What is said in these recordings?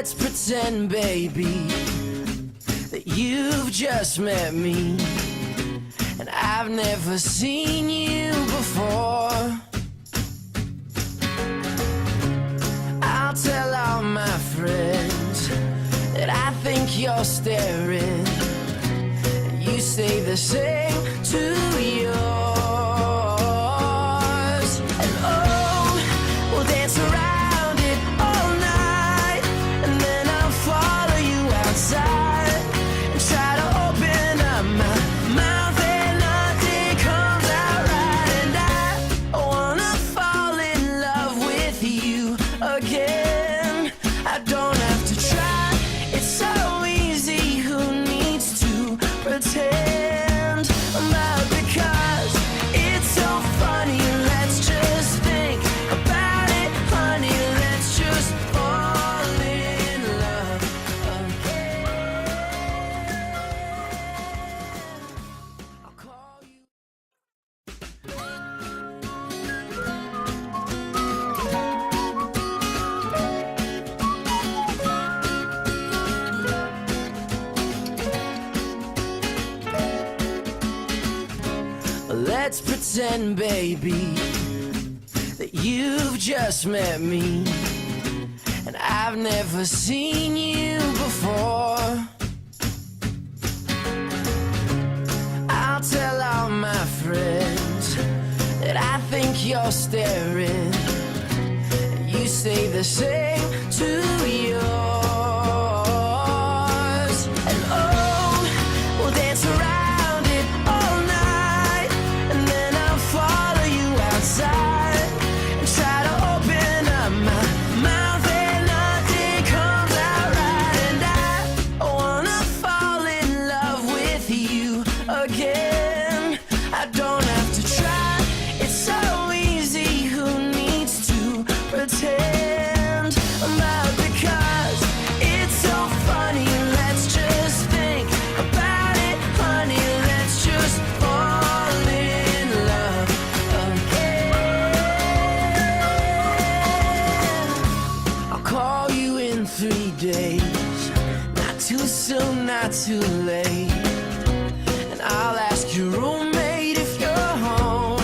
Let's pretend, baby, that you've just met me, and I've never seen you before. I'll tell all my friends that I think you're staring, and you say the same to yours. And oh, we'll dance around it all night, and then I'll follow you outside and try to open up my mouth and nothing comes out right. And I wanna fall in love with you again. I don't have to try, it's so easy. Who needs to pretend? Because it's so funny. Let's just think about it, honey. Let's just fall in love again. I'll call you. Let's pretend, baby, that you've just met me, and I've never seen you before. I'll tell all my friends that I think you're staring, and you say the same to yours. And oh, we'll dance around it all night, and then I'll follow you outside and try to open up my mouth and nothing comes out right. And I wanna fall in love with you again. I don't have to try, it's so easy. Who needs to pretend? Because it's so funny. Let's just think about it, honey. Let's just fall in love again. I'll call you in 3 days, not too soon, not too late, and I'll ask your roommate if you're home.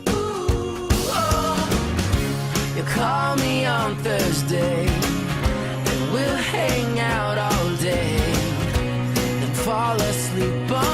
Ooh, oh. You call me on Thursday, and we'll hang out all day, then fall asleep on